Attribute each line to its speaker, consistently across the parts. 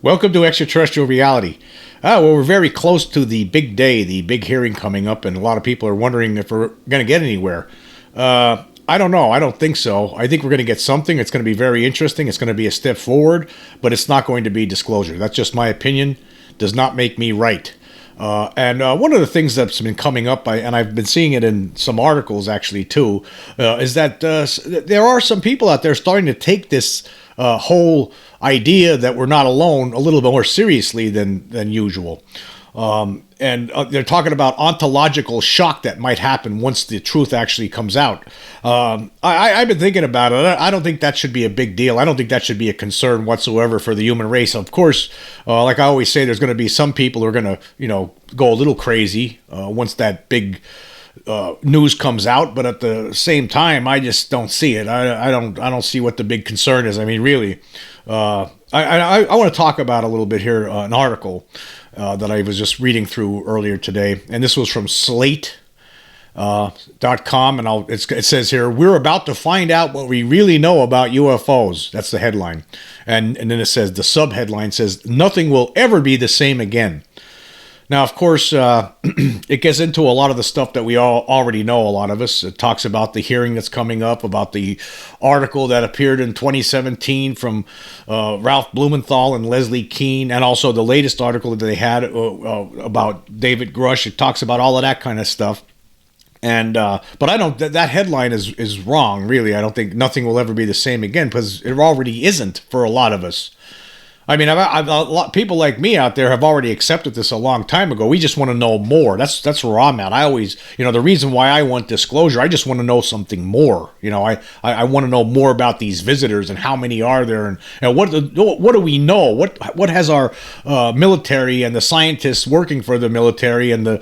Speaker 1: Welcome to Extraterrestrial Reality. Well, we're very close to the big day, the big hearing coming up, and a lot of people are wondering if we're going to get anywhere. I don't know. I don't think so. I think we're going to get something. It's going to be very interesting. It's going to be a step forward, but it's not going to be disclosure. That's just my opinion. Does not make me right. And one of the things that's been coming up, and I've been seeing it in some articles actually too, is that there are some people out there starting to take this whole idea that we're not alone a little bit more seriously than usual. And they're talking about ontological shock that might happen once the truth actually comes out. I've been thinking about it. I don't think that should be a big deal. I don't think that should be a concern whatsoever for the human race. Of course, like I always say, there's going to be some people who are going to, go a little crazy once that big news comes out. But at the same time, I just don't see it. I don't see what the big concern is. I mean, really, I want to talk about a little bit here an article that I was just reading through earlier today, and this was from Slate. .com, and it says here, we're about to find out what we really know about UFOs. That's the headline. And then it says, the subheadline says, nothing will ever be the same again. Now, of course, it gets into a lot of the stuff that we all already know, a lot of us. It talks about the hearing that's coming up, about the article that appeared in 2017 from Ralph Blumenthal and Leslie Kean, and also the latest article that they had about David Grush. It talks about all of that kind of stuff. And but I don't. That headline is wrong. Really, I don't think nothing will ever be the same again, because it already isn't for a lot of us. I mean, I've a lot people like me out there have already accepted this a long time ago. We just want to know more. That's where I'm at. I always, the reason why I want disclosure, I just want to know something more. I want to know more about these visitors and how many are there, and what do we know? What has our military and the scientists working for the military and the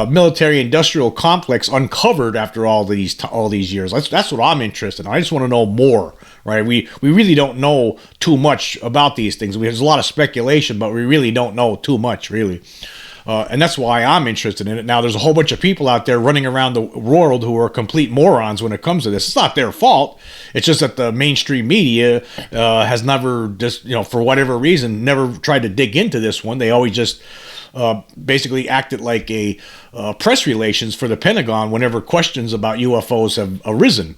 Speaker 1: military industrial complex uncovered after all these years? That's what I'm interested in. I just want to know more. Right, we really don't know too much about these things. There's a lot of speculation, but we really don't know too much, really. And that's why I'm interested in it. Now, there's a whole bunch of people out there running around the world who are complete morons when it comes to this. It's not their fault. It's just that the mainstream media has never, just for whatever reason, never tried to dig into this one. They always just basically acted like a press relations for the Pentagon whenever questions about UFOs have arisen.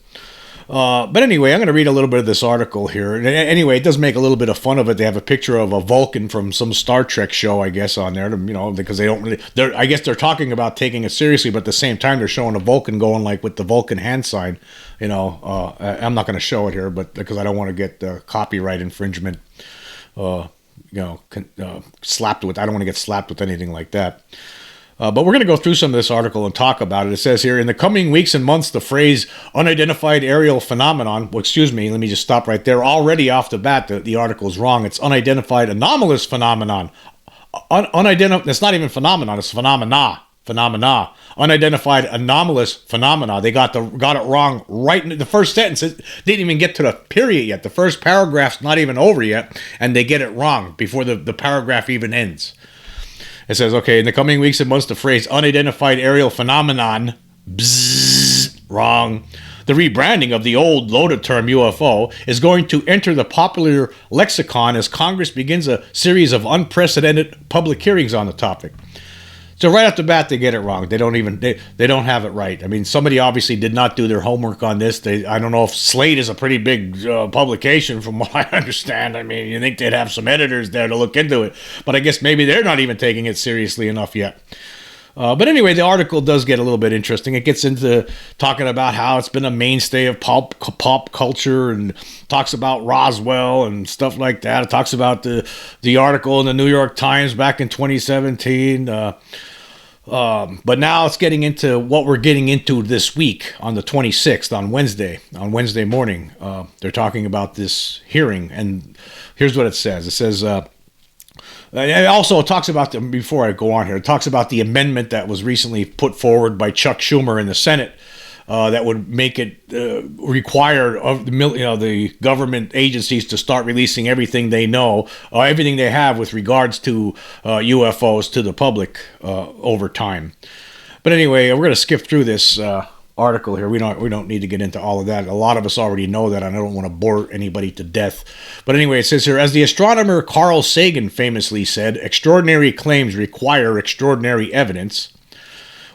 Speaker 1: But anyway, I'm going to read a little bit of this article here. And anyway, it does make a little bit of fun of it. They have a picture of a Vulcan from some Star Trek show, I guess, on there, because they don't really, I guess they're talking about taking it seriously, but at the same time, they're showing a Vulcan going like with the Vulcan hand sign. I'm not going to show it here, but because I don't want to get the copyright infringement, slapped with. I don't want to get slapped with anything like that. But we're going to go through some of this article and talk about it. It says here, in the coming weeks and months, the phrase unidentified aerial phenomenon, let me just stop right there. Already off the bat, the article is wrong. It's unidentified anomalous phenomenon. It's not even phenomenon, it's phenomena. Unidentified anomalous phenomena. They got it wrong right in the first sentence. It didn't even get to the period yet. The first paragraph's not even over yet, and they get it wrong before the paragraph even ends. It says, okay, in the coming weeks and months, the phrase unidentified aerial phenomenon, wrong. The rebranding of the old loaded term UFO is going to enter the popular lexicon as Congress begins a series of unprecedented public hearings on the topic. So right off the bat, they get it wrong. They don't have it right. I mean, somebody obviously did not do their homework on this. I don't know if Slate is a pretty big publication from what I understand. I mean, you think they'd have some editors there to look into it, but I guess maybe they're not even taking it seriously enough yet. But anyway, the article does get a little bit interesting. It gets into talking about how it's been a mainstay of pop culture, and talks about Roswell and stuff like that. It talks about the article in the New York Times back in 2017. But now it's getting into what we're getting into this week on the 26th, on Wednesday morning. They're talking about this hearing, and here's what it says. It says, and also it talks about, before I go on here, it talks about the amendment that was recently put forward by Chuck Schumer in the Senate that would make it require of the government agencies to start releasing everything they know, everything they have with regards to UFOs to the public over time. But anyway, we're going to skip through this article here. We don't need to get into all of that. A lot of us already know that, and I don't want to bore anybody to death. But anyway, it says here, as the astronomer Carl Sagan famously said, extraordinary claims require extraordinary evidence.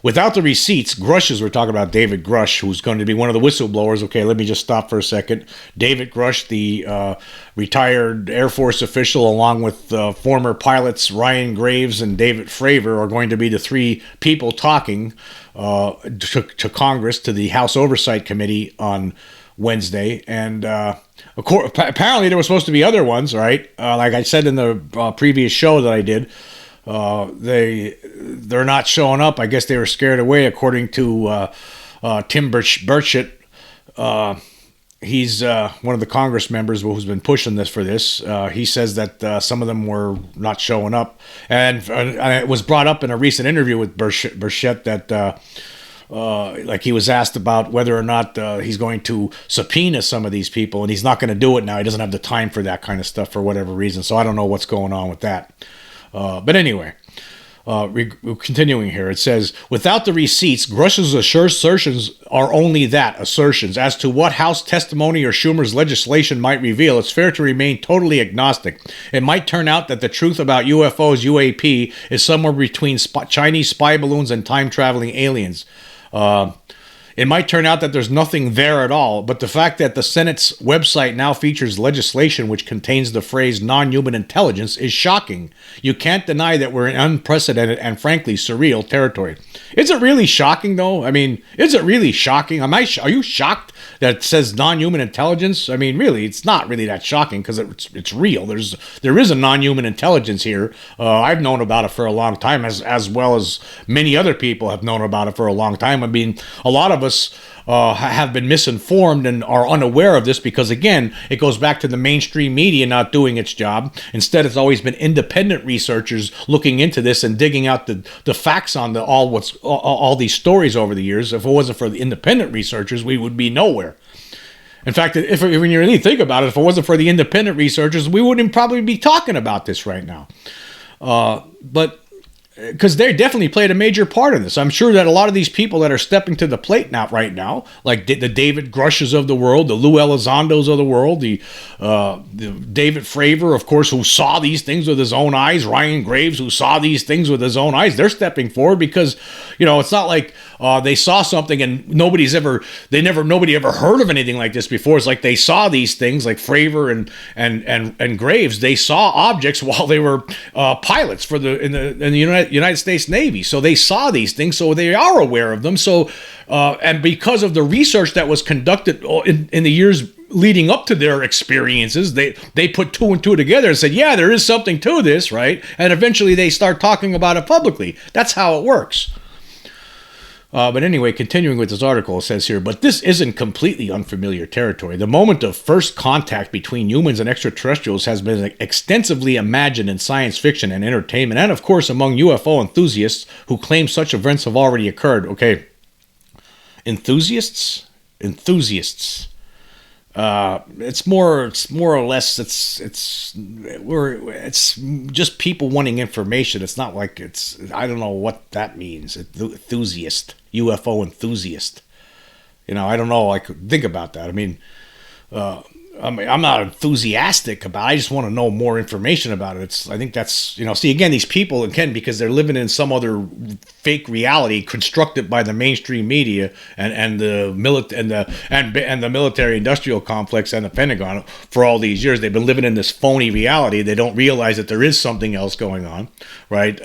Speaker 1: Without the receipts, Grush, we're talking about David Grush, who's going to be one of the whistleblowers. Okay, let me just stop for a second. David Grush, the retired Air Force official, along with former pilots Ryan Graves and David Fravor, are going to be the three people talking to Congress, to the House Oversight Committee on Wednesday. And of course, apparently there were supposed to be other ones, right? Like I said in the previous show that I did, they're not showing up. I guess they were scared away, according to Tim Burchett. He's one of the Congress members who's been pushing this for this. He says that some of them were not showing up, and it was brought up in a recent interview with Burchett that like he was asked about whether or not he's going to subpoena some of these people, and he's not going to do it now. He doesn't have the time for that kind of stuff for whatever reason. So I don't know what's going on with that. But anyway, continuing here, it says, without the receipts, Grush's assertions are only that, assertions. As to what House testimony or Schumer's legislation might reveal, it's fair to remain totally agnostic. It might turn out that the truth about UFOs, UAP, is somewhere between Chinese spy balloons and time-traveling aliens. It might turn out that there's nothing there at all, but the fact that the Senate's website now features legislation which contains the phrase non-human intelligence is shocking. You can't deny that we're in unprecedented and frankly surreal territory. Is it really shocking, though? I mean, is it really shocking? Are you shocked that it says non-human intelligence? I mean, really, it's not really that shocking because it's real. There is a non-human intelligence here. I've known about it for a long time, as well as many other people have known about it for a long time. I mean, a lot of us have been misinformed and are unaware of this because, again, it goes back to the mainstream media not doing its job. Instead, it's always been independent researchers looking into this and digging out the facts on all these stories over the years. If it wasn't for the independent researchers, we would be nowhere. In fact, when you really think about it, if it wasn't for the independent researchers, we wouldn't probably be talking about this right now. But because they definitely played a major part in this. I'm sure that a lot of these people that are stepping to the plate right now, like the David Grushes of the world, the Lou Elizondos of the world, the David Fravor, of course, who saw these things with his own eyes, Ryan Graves, who saw these things with his own eyes, they're stepping forward because, it's not like they saw something and nobody ever heard of anything like this before. It's like they saw these things, like Fravor and Graves. They saw objects while they were pilots in the United States Navy. So they saw these things, so they are aware of them. So and because of the research that was conducted in the years leading up to their experiences, they put two and two together and said, yeah, there is something to this, right? And eventually they start talking about it publicly. That's how it works. But anyway, continuing with this article, it says here, but this isn't completely unfamiliar territory. The moment of first contact between humans and extraterrestrials has been extensively imagined in science fiction and entertainment, and of course among UFO enthusiasts who claim such events have already occurred. Okay, enthusiasts. It's more or less. It's just people wanting information. It's not like I don't know what that means. Enthusiast, UFO enthusiast. I don't know. Think about that. I mean, I'm not enthusiastic about it. I just want to know more information about it. I think that's, see, again, these people, again, because they're living in some other fake reality constructed by the mainstream media and the military industrial complex and the Pentagon for all these years. They've been living in this phony reality. They don't realize that there is something else going on, right?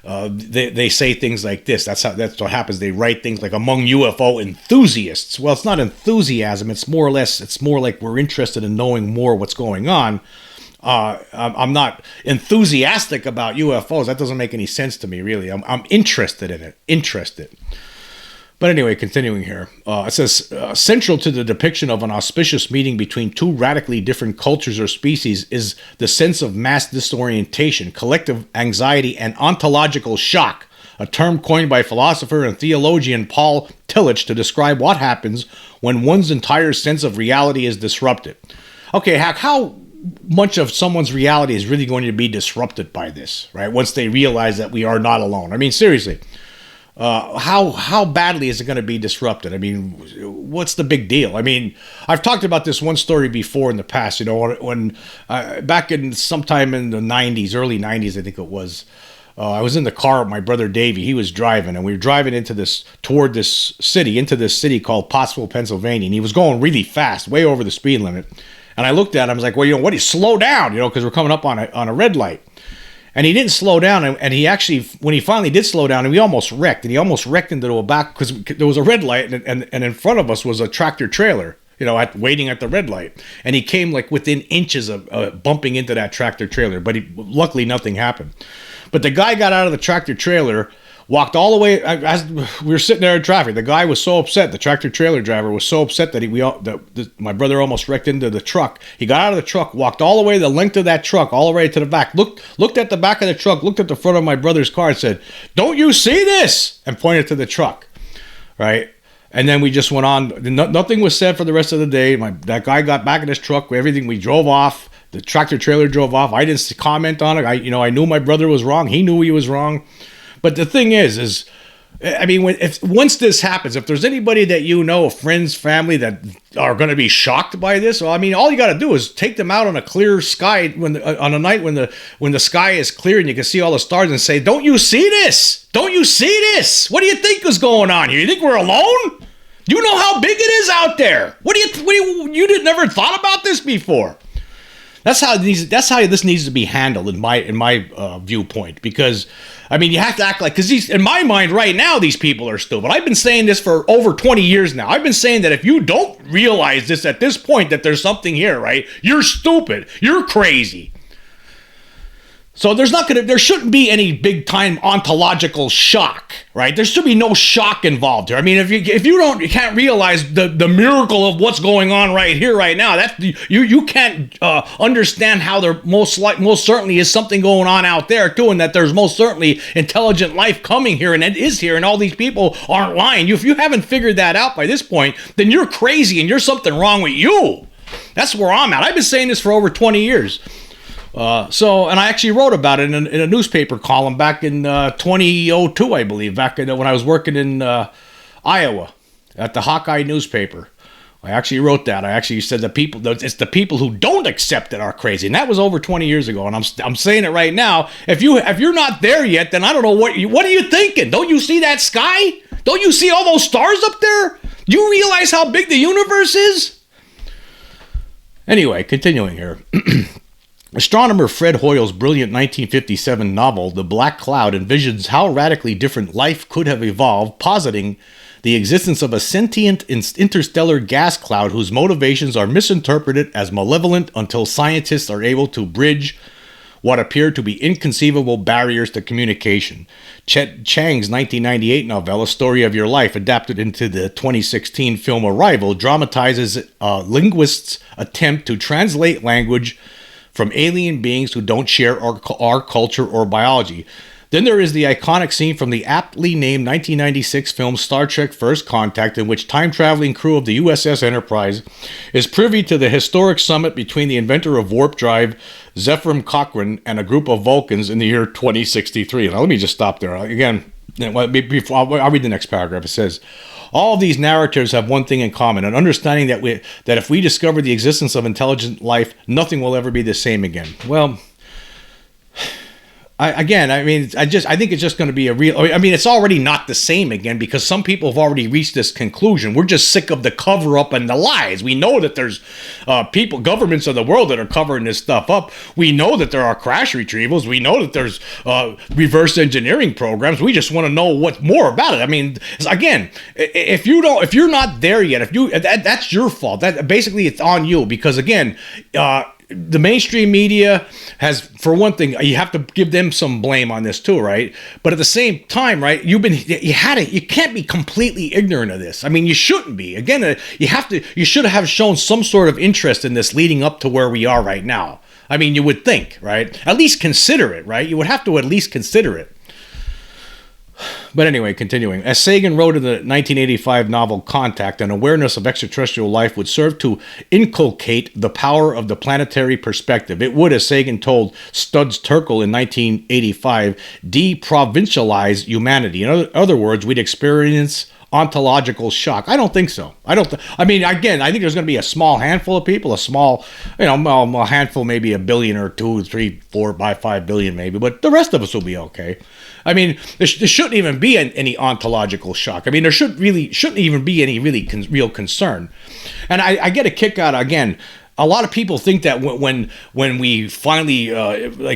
Speaker 1: They say things like this. That's what happens. They write things like among UFO enthusiasts. Well, it's not enthusiasm. It's more like we're interested in knowing more what's going on. I'm not enthusiastic about UFOs. That doesn't make any sense to me, really. I'm interested in it. But anyway, continuing here, it says, central to the depiction of an auspicious meeting between two radically different cultures or species is the sense of mass disorientation, collective anxiety, and ontological shock, a term coined by philosopher and theologian Paul Tillich to describe what happens when one's entire sense of reality is disrupted. Okay, how much of someone's reality is really going to be disrupted by this, right? Once they realize that we are not alone. I mean, seriously. how badly is it going to be disrupted? I mean, what's the big deal? I mean, I've talked about this one story before in the past. You know, when back in sometime in the '90s, early '90s, I think it was. I was in the car with my brother Davey. He was driving, and we were driving into this city called Pottsville, Pennsylvania. And he was going really fast, way over the speed limit. And I looked at him. I was like, "Well, you know, what? Do you slow down? You know, because we're coming up on a red light." And he didn't slow down. And he actually, when he finally did slow down, and we almost wrecked. And he almost wrecked into a back because there was a red light, and in front of us was a tractor trailer. You know, waiting at the red light, and he came like within inches of bumping into that tractor trailer. But luckily, nothing happened. But the guy got out of the tractor trailer, walked all the way. As we were sitting there in traffic, the guy was so upset. The tractor trailer driver was so upset that my brother almost wrecked into the truck. He got out of the truck, walked all the way the length of that truck, all the way to the back. Looked at the back of the truck, looked at the front of my brother's car, and said, "Don't you see this?" and pointed to the truck, right? And then we just went on. Nothing was said for the rest of the day. That guy got back in his truck. Everything. We drove off. The tractor trailer drove off. I didn't comment on it. I knew my brother was wrong. He knew he was wrong. But the thing is, I mean, once this happens, if there's anybody that you know, friends, family, that are going to be shocked by this, well, I mean, all you got to do is take them out on a clear sky on a night when the sky is clear and you can see all the stars, and say, "Don't you see this? Don't you see this? What do you think is going on here? You think we're alone? You know how big it is out there. You never thought about this before." That's how this needs to be handled in my viewpoint, because I mean, you have to act like, because in my mind right now, these people are stupid. I've been saying this for over 20 years now. I've been saying that if you don't realize this at this point, that there's something here, right? You're stupid. You're crazy. So there shouldn't be any big time ontological shock, right? There should be no shock involved here. I mean, if you can't realize the miracle of what's going on right here, right now, you can't understand how there most certainly is something going on out there too, and that there's most certainly intelligent life coming here, and it is here, and all these people aren't lying. If you haven't figured that out by this point, then you're crazy and there's something wrong with you. That's where I'm at. I've been saying this for over 20 years. And I actually wrote about it in a newspaper column back in 2002, I believe, back when I was working in Iowa at the Hawkeye newspaper. I actually wrote that. I actually said it's the people who don't accept it are crazy, and that was over 20 years ago. And I'm saying it right now. If you're not there yet, then I don't know what are you thinking? Don't you see that sky? Don't you see all those stars up there? Do you realize how big the universe is? Anyway, continuing here. Astronomer Fred Hoyle's brilliant 1957 novel, The Black Cloud, envisions how radically different life could have evolved, positing the existence of a sentient interstellar gas cloud whose motivations are misinterpreted as malevolent until scientists are able to bridge what appear to be inconceivable barriers to communication. Chet Chang's 1998 novel, A Story of Your Life, adapted into the 2016 film Arrival, dramatizes a linguist's attempt to translate language from alien beings who don't share our culture or biology. Then there is the iconic scene from the aptly named 1996 film Star Trek First Contact, in which time-traveling crew of the USS Enterprise is privy to the historic summit between the inventor of warp drive, Zefram Cochrane, and a group of Vulcans in the year 2063. Now let me just stop there. Again, before I'll read the next paragraph. It says, all of these narratives have one thing in common, an understanding that if we discover the existence of intelligent life, nothing will ever be the same again. Well, I think it's just going to be it's already not the same again, because some people have already reached this conclusion. We're just sick of the cover up and the lies. We know that there's governments of the world that are covering this stuff up. We know that there are crash retrievals. We know that there's reverse engineering programs. We just want to know what's more about it. I mean, again, if you're not there yet, that's your fault. That basically it's on you, because again, the mainstream media has, for one thing, you have to give them some blame on this too, right? But at the same time, right, you can't be completely ignorant of this. I mean, you shouldn't be. Again, you should have shown some sort of interest in this leading up to where we are right now. I mean, you would think, right? At least consider it, right? You would have to at least consider it. But anyway, continuing. As Sagan wrote in the 1985 novel Contact, an awareness of extraterrestrial life would serve to inculcate the power of the planetary perspective. It would, as Sagan told Studs Terkel in 1985, deprovincialize humanity. In other words, we'd experience ontological shock. I don't think so. I mean, again, I think there's going to be a small handful of people, a small, a handful, maybe a billion or 2, 3, 4, 5 billion maybe, but the rest of us will be okay. I mean, there shouldn't even be any ontological shock. I mean, there shouldn't even be any really real concern. And I get a kick out of, again, a lot of people think that when we finally,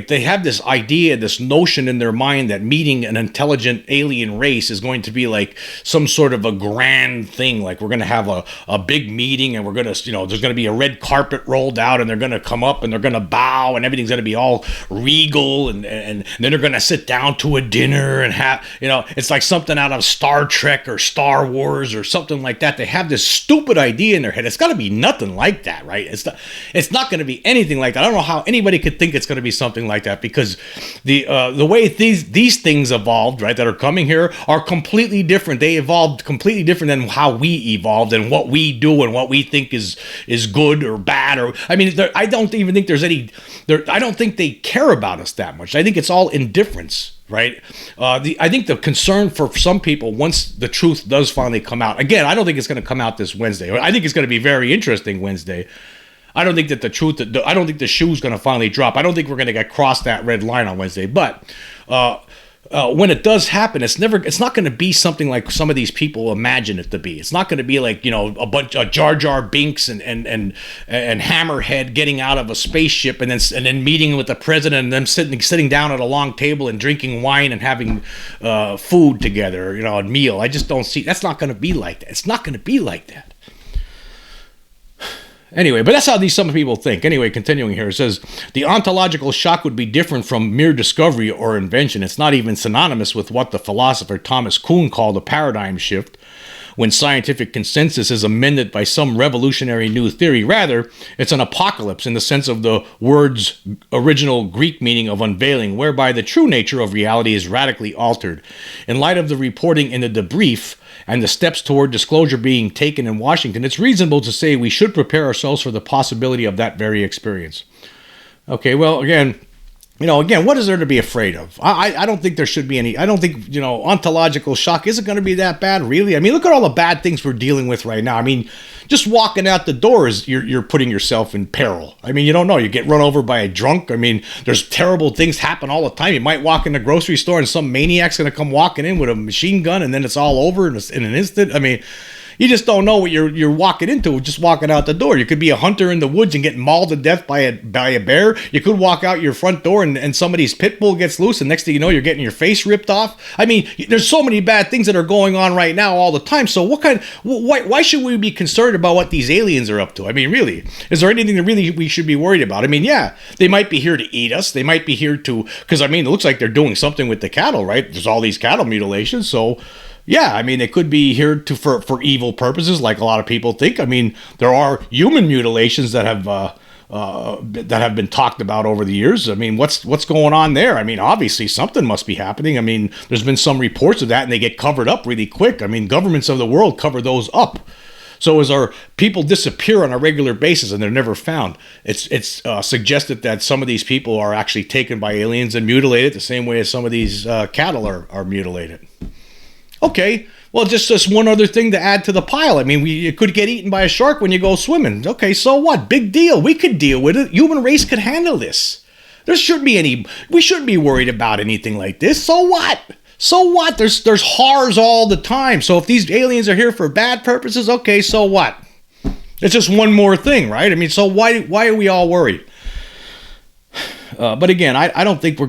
Speaker 1: they have this idea, this notion in their mind that meeting an intelligent alien race is going to be like some sort of a grand thing. Like we're going to have a big meeting and we're going to, there's going to be a red carpet rolled out and they're going to come up and they're going to bow and everything's going to be all regal and then they're going to sit down to a dinner and have, it's like something out of Star Trek or Star Wars or something like that. They have this stupid idea in their head. It's got to be nothing like that, right? It's not going to be anything like that. I don't know how anybody could think it's going to be something like that because the way these things evolved, right, that are coming here are completely different. They evolved completely different than how we evolved and what we do and what we think is good or bad. Or I mean, I don't even think there's any. I don't think they care about us that much. I think it's all indifference. Right. I think the concern for some people, once the truth does finally come out, again, I don't think it's going to come out this Wednesday. I think it's going to be very interesting Wednesday. I don't think that I don't think the shoe's going to finally drop. I don't think we're going to get cross that red line on Wednesday. But when it does happen, it's not going to be something like some of these people imagine it to be. It's not going to be like, a bunch of Jar Jar Binks and Hammerhead getting out of a spaceship and then meeting with the president and them sitting down at a long table and drinking wine and having food together, a meal. I just don't see. That's not going to be like that. It's not going to be like that. Anyway, but that's how some people think. Anyway, continuing here, it says, the ontological shock would be different from mere discovery or invention. It's not even synonymous with what the philosopher Thomas Kuhn called a paradigm shift, when scientific consensus is amended by some revolutionary new theory. Rather, it's an apocalypse in the sense of the word's original Greek meaning of unveiling, whereby the true nature of reality is radically altered. In light of the reporting in the debrief, and the steps toward disclosure being taken in Washington, it's reasonable to say we should prepare ourselves for the possibility of that very experience. Okay, well, again, what is there to be afraid of? I don't think there should be any. I don't think, ontological shock isn't going to be that bad, really. I mean, look at all the bad things we're dealing with right now. I mean, just walking out the door is you're putting yourself in peril. I mean, you don't know. You get run over by a drunk. I mean, there's terrible things happen all the time. You might walk in the grocery store and some maniac's going to come walking in with a machine gun and then it's all over in an instant. I mean, you just don't know what you're walking into just walking out the door. You could be a hunter in the woods and get mauled to death by a bear. You could walk out your front door and somebody's pit bull gets loose and next thing you know, you're getting your face ripped off. I mean, there's so many bad things that are going on right now all the time. So why should we be concerned about what these aliens are up to? I mean, really, is there anything that really we should be worried about? I mean, yeah, they might be here to eat us. They might be here because I mean, it looks like they're doing something with the cattle, right? There's all these cattle mutilations. So yeah, I mean, they could be here for evil purposes, like a lot of people think. I mean, there are human mutilations that have been talked about over the years. I mean, what's going on there? I mean, obviously something must be happening. I mean, there's been some reports of that, and they get covered up really quick. I mean, governments of the world cover those up. So as our people disappear on a regular basis and they're never found, it's suggested that some of these people are actually taken by aliens and mutilated the same way as some of these cattle are mutilated. Okay, well, just one other thing to add to the pile. I mean, you could get eaten by a shark when you go swimming. Okay, so what? Big deal. We could deal with it. Human race could handle this. We shouldn't be worried about anything like this. So what? So what? There's horrors all the time. So if these aliens are here for bad purposes, okay, so what? It's just one more thing, right? I mean, so why are we all worried? But again, I don't think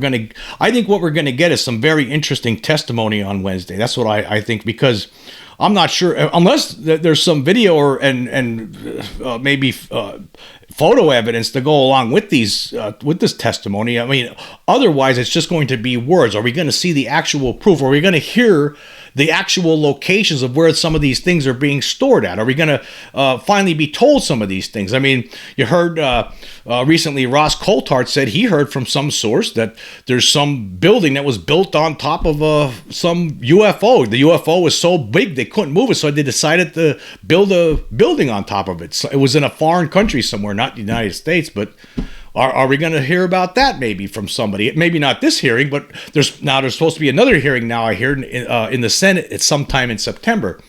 Speaker 1: I think what we're going to get is some very interesting testimony on Wednesday. That's what I think, because I'm not sure, unless there's some video maybe photo evidence to go along with with this testimony. I mean, otherwise it's just going to be words. Are we going to see the actual proof? Are we going to hear the actual locations of where some of these things are being stored at? Are we going to finally be told some of these things? I mean, you heard recently Ross Coulthart said he heard from some source that there's some building that was built on top of some UFO. The UFO was so big they couldn't move it, so they decided to build a building on top of it. So it was in a foreign country somewhere, not the United States, but are we going to hear about that maybe from somebody? Maybe not this hearing, but there's supposed to be another hearing now, I hear, in the Senate. It's sometime in September.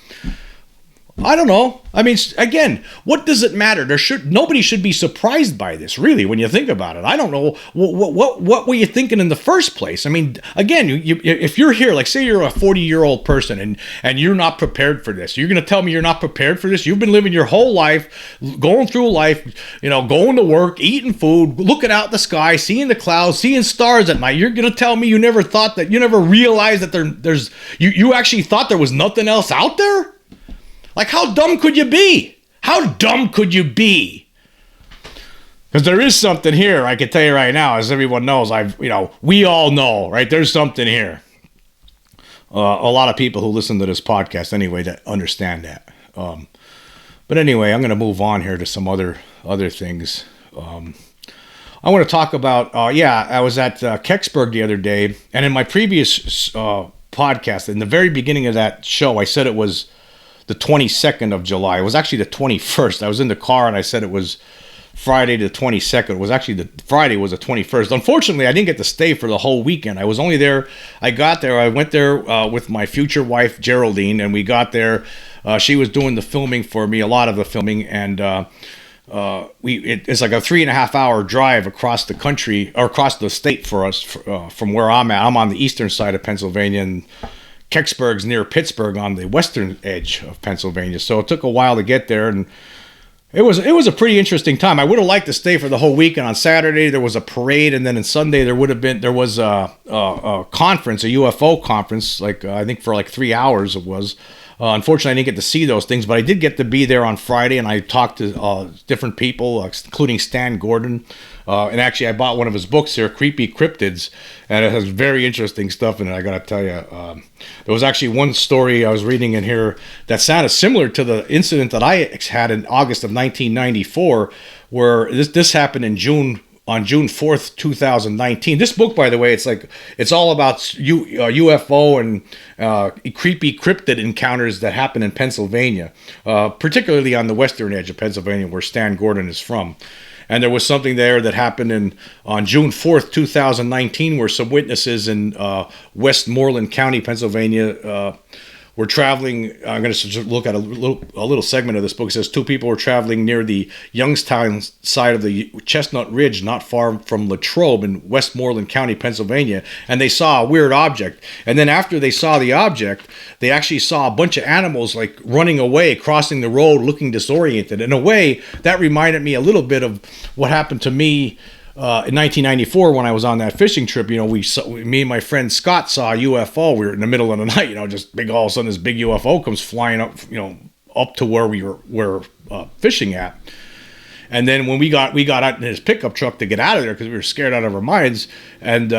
Speaker 1: I don't know. I mean, again, what does it matter? Nobody should be surprised by this, really, when you think about it. I don't know. What were you thinking in the first place? I mean, again, if you're here, like say you're a 40-year-old person and you're not prepared for this, you're going to tell me you're not prepared for this? You've been living your whole life, going through life, going to work, eating food, looking out the sky, seeing the clouds, seeing stars at night. You're going to tell me you never realized that you actually thought there was nothing else out there? Like, how dumb could you be? How dumb could you be? Because there is something here, I can tell you right now, as everyone knows, we all know, right? There's something here. A lot of people who listen to this podcast anyway that understand that. But anyway, I'm going to move on here to some other things. I want to talk about, I was at Kecksburg the other day, and in my previous podcast, in the very beginning of that show, I said it was the 22nd of July. It was actually the 21st. I was in the car and I said it was Friday the 22nd. It was actually Friday was the 21st. Unfortunately, I didn't get to stay for the whole weekend. I was only there. I went there with my future wife, Geraldine, and we got there. She was doing the filming for me, a lot of the filming, and it's like a 3.5 hour drive across the country, or across the state for us from where I'm at. I'm on the eastern side of Pennsylvania, and Kecksburg's near Pittsburgh on the western edge of Pennsylvania. So it took a while to get there, and it was a pretty interesting time. I would have liked to stay for the whole weekend. On Saturday there was a parade, and then on Sunday there was a conference, a UFO conference, I think for 3 hours it was. Unfortunately, I didn't get to see those things, but I did get to be there on Friday, and I talked to different people, including Stan Gordon. And actually, I bought one of his books here, Creepy Cryptids, and it has very interesting stuff in it, I got to tell you. There was actually one story I was reading in here that sounded similar to the incident that I had in August of 1994, where this happened on June 4th, 2019. This book, by the way, it's all about UFO and creepy cryptid encounters that happen in Pennsylvania, particularly on the western edge of Pennsylvania, where Stan Gordon is from. And there was something there that happened on June 4th, 2019, where some witnesses in Westmoreland County, Pennsylvania, were traveling. I'm going to look at a little segment of this book. It says two people were traveling near the Youngstown side of the Chestnut Ridge, not far from Latrobe in Westmoreland County, Pennsylvania, and they saw a weird object. And then after they saw the object, they actually saw a bunch of animals running away, crossing the road, looking disoriented. In a way, that reminded me a little bit of what happened to me in 1994, when I was on that fishing trip. Me and my friend Scott saw a UFO. We were in the middle of the night, just big. All of a sudden, this big UFO comes flying up, up to where we were fishing at. And then when we got out in his pickup truck to get out of there, because we were scared out of our minds, and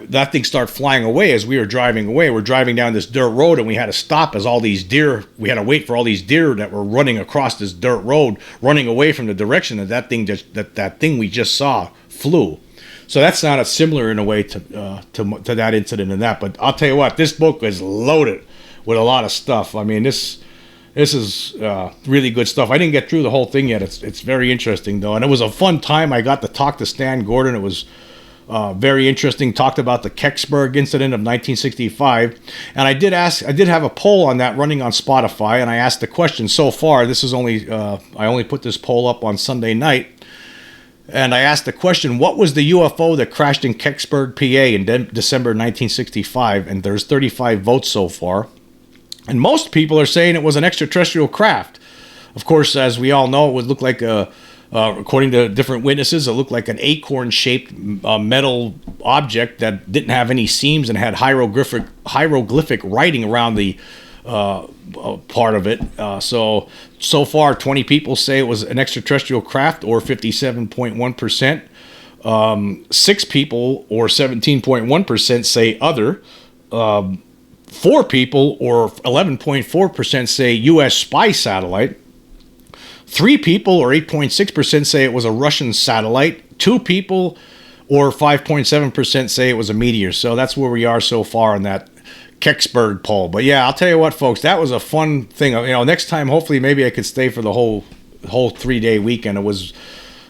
Speaker 1: that thing started flying away as we were driving away. We're driving down this dirt road, and we had to stop as all these deer. We had to wait for all these deer that were running across this dirt road, running away from the direction that thing we just saw flew. So that sounded similar in a way to that incident and that. But I'll tell you what, this book is loaded with a lot of stuff. I mean, this is really good stuff. I didn't get through the whole thing yet. It's very interesting though, and it was a fun time. I got to talk to Stan Gordon. It was very interesting. Talked about the Kecksburg incident of 1965, and I did have a poll on that running on Spotify, and I asked the question. So far, this is only I only put this poll up on Sunday night, and I asked the question: what was the UFO that crashed in Kecksburg, PA, in December 1965? And there's 35 votes so far, and most people are saying it was an extraterrestrial craft. Of course, as we all know, it would look like according to different witnesses, it looked like an acorn-shaped metal object that didn't have any seams and had hieroglyphic writing around the part of it. So far, 20 people say it was an extraterrestrial craft, or 57.1%. 6 people, or 17.1%, say other. 4 people, or 11.4%, say U.S. spy satellite. 3 people, or 8.6%, say it was a Russian satellite. 2 people, or 5.7%, say it was a meteor. So that's where we are so far in that Kecksburg poll. But yeah, I'll tell you what, folks, that was a fun thing. Next time, hopefully, maybe I could stay for the whole 3-day weekend. It was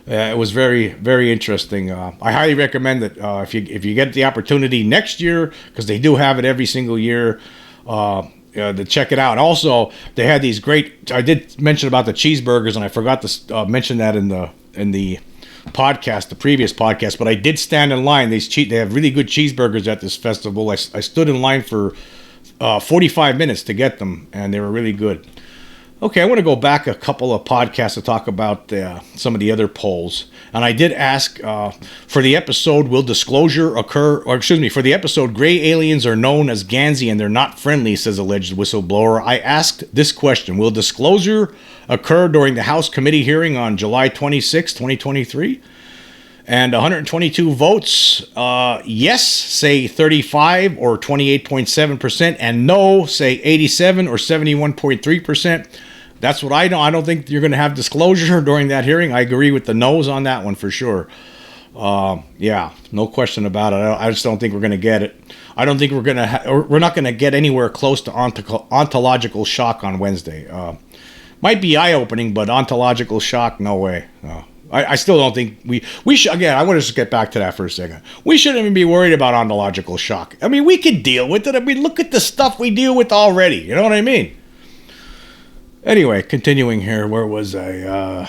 Speaker 1: very, very interesting. I highly recommend it if you get the opportunity next year, because they do have it every single year. To check it out. And also, they had these great. I did mention about the cheeseburgers, and I forgot to mention that in the podcast, the previous podcast. But I did stand in line. They have really good cheeseburgers at this festival. I stood in line for 45 minutes to get them, and they were really good. Okay, I want to go back a couple of podcasts to talk about some of the other polls. And I did ask for the episode, will disclosure occur? Or excuse me, for the episode, gray aliens are known as Gansey and they're not friendly, says alleged whistleblower. I asked this question, will disclosure occur during the House committee hearing on July 26, 2023? And 122 votes, yes, say 35 or 28.7%, and no, say 87 or 71.3%. That's what I know. I don't think you're going to have disclosure during that hearing. I agree with the no's on that one for sure. Yeah, no question about it. I just don't think we're going to get it. I don't think we're not going to get anywhere close to ontological shock on Wednesday. Might be eye-opening, but ontological shock, no way. No. I still don't think we should. Again, I want to just get back to that for a second. We shouldn't even be worried about ontological shock. I mean, we could deal with it. I mean, look at the stuff we deal with already. You know what I mean? Anyway, continuing here, where was I?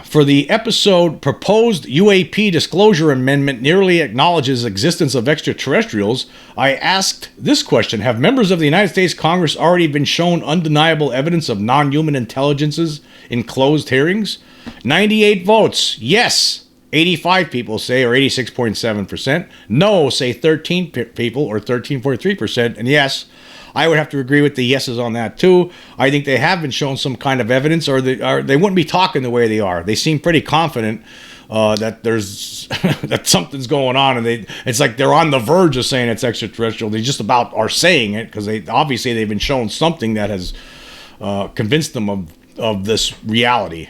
Speaker 1: For the episode, proposed UAP disclosure amendment nearly acknowledges existence of extraterrestrials. I asked this question: have members of the United States Congress already been shown undeniable evidence of non-human intelligences in closed hearings? 98 votes, yes, 85 people say, or 86.7%. No, say 13 people, or 13.3%. And yes, I would have to agree with the yeses on that too. I think they have been shown some kind of evidence, or they wouldn't be talking the way they are. They seem pretty confident that there's that something's going on, and it's like they're on the verge of saying it's extraterrestrial. They just about are saying it because they've been shown something that has convinced them of this reality.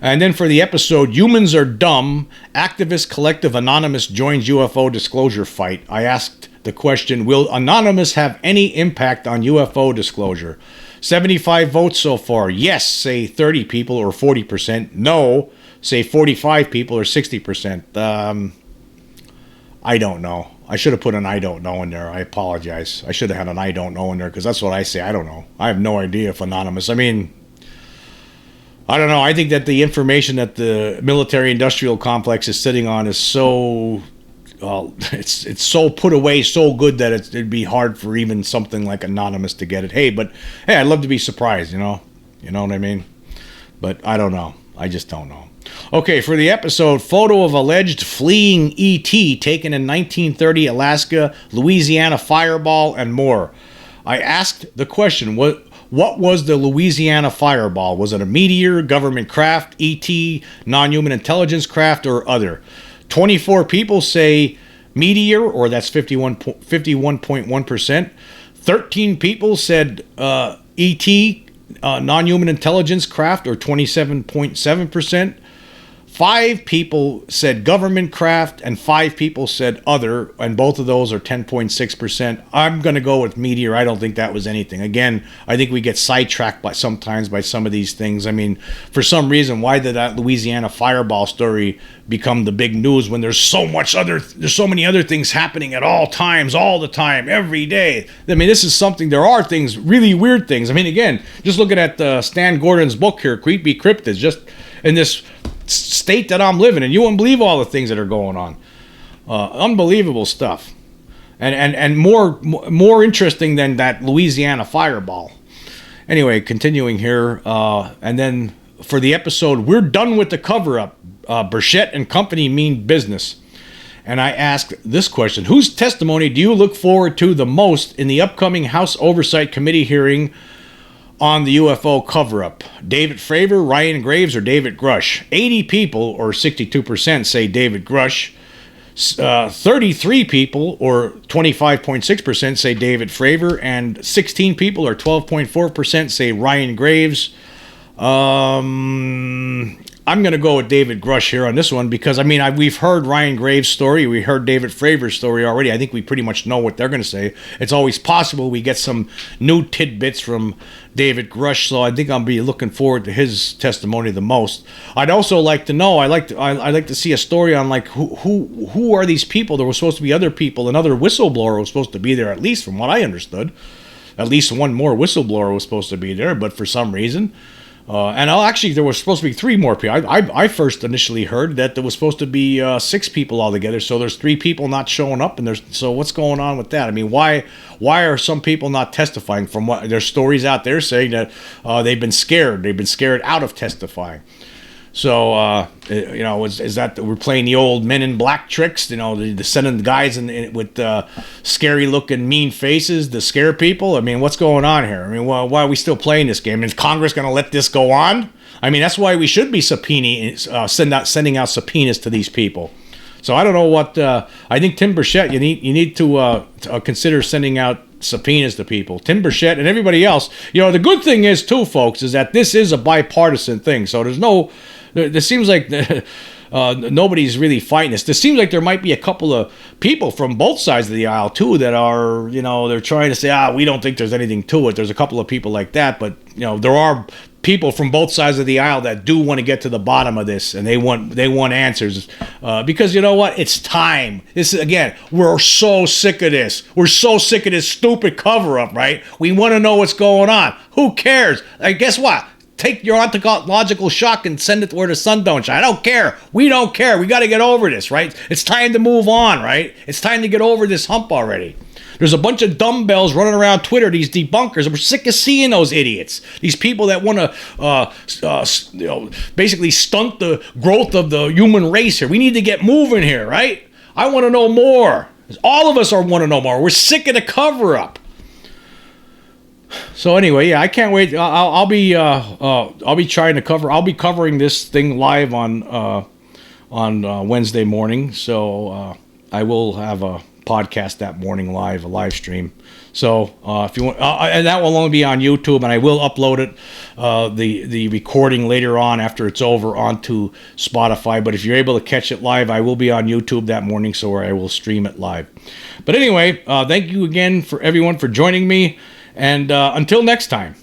Speaker 1: And then for the episode, Humans Are Dumb, Activist Collective Anonymous joins UFO disclosure fight. I asked the question, will Anonymous have any impact on UFO disclosure? 75 votes so far. Yes, say 30 people, or 40%. No, say 45 people, or 60%. I don't know. I should have put an I don't know in there. I apologize. I should have had an I don't know in there, because that's what I say. I don't know. I have no idea if Anonymous. I mean, I don't know. I think that the information that the military-industrial complex is sitting on is so, it's so put away, so good that it'd be hard for even something like Anonymous to get it. Hey, I'd love to be surprised, you know what I mean? But I don't know. I just don't know. Okay, for the episode, photo of alleged fleeing ET taken in 1930 Alaska, Louisiana fireball, and more. I asked the question, what was the Louisiana fireball? Was it a meteor, government craft, ET, non-human intelligence craft, or other? 24 people say meteor, or that's 51.1%. 13 people said ET, non-human intelligence craft, or 27.7%. 5 people said government craft, and 5 people said other, and both of those are 10.6%. I'm going to go with meteor. I don't think that was anything. Again, I think we get sidetracked sometimes by some of these things. I mean, for some reason, why did that Louisiana fireball story become the big news when there's so many other things happening at all times, all the time, every day? I mean, this is something, there are things, really weird things. I mean, again, just looking at Stan Gordon's book here, Creepy Cryptids, just in this state that I'm living in, you wouldn't believe all the things that are going on. Unbelievable stuff, and more interesting than that Louisiana fireball. Anyway, continuing here, and then for the episode, we're done with the cover-up. Burchett and company mean business. And I asked this question: whose testimony do you look forward to the most in the upcoming House Oversight Committee hearing on the UFO cover-up? David Fravor, Ryan Graves, or David Grush? 80 people, or 62%, say David Grush. 33 people, or 25.6%, say David Fravor, and 16 people, or 12.4%, say Ryan Graves. I'm going to go with David Grush here on this one because, I mean, we've heard Ryan Graves' story. We heard David Fravor's story already. I think we pretty much know what they're going to say. It's always possible we get some new tidbits from David Grush, so I think I'll be looking forward to his testimony the most. I'd also like to know, I'd like to see a story on, like, who are these people? There were supposed to be other people. Another whistleblower was supposed to be there, at least from what I understood. At least one more whistleblower was supposed to be there, but for some reason... actually, there was supposed to be 3 more people. I first initially heard that there was supposed to be 6 people altogether. So there's 3 people not showing up, and so what's going on with that? I mean, why are some people not testifying? From what there's stories out there saying that they've been scared. They've been scared out of testifying. So is that we're playing the old Men in Black tricks? The sending the guys with scary looking mean faces to scare people. I mean, what's going on here? I mean, why are we still playing this game? Is Congress going to let this go on? I mean, that's why we should be sending out subpoenas to these people. So I don't know what I think. Tim Burchett, you need to consider sending out subpoenas to people. Tim Burchett and everybody else. The good thing is too, folks, is that this is a bipartisan thing. So there seems like nobody's really fighting this. There seems like there might be a couple of people from both sides of the aisle too that are, they're trying to say, we don't think there's anything to it. There's a couple of people like that, but there are people from both sides of the aisle that do want to get to the bottom of this, and they want answers because you know what? It's time. This is, again, we're so sick of this. We're so sick of this stupid cover-up, right? We want to know what's going on. Who cares? Guess what? Take your ontological shock and send it where the sun don't shine. I don't care. We don't care. We got to get over this, right? It's time to move on, right? It's time to get over this hump already. There's a bunch of dumbbells running around Twitter, these debunkers, and we're sick of seeing those idiots. These people that want to basically stunt the growth of the human race here. We need to get moving here, right? I want to know more. All of us want to know more. We're sick of the cover-up. So anyway, yeah, I can't wait. I'll be trying to cover. I'll be covering this thing live on Wednesday morning. So I will have a podcast that morning live, a live stream. So if you want, and that will only be on YouTube, and I will upload it, the recording later on after it's over onto Spotify. But if you're able to catch it live, I will be on YouTube that morning, so I will stream it live. But anyway, thank you again for everyone for joining me. And until next time.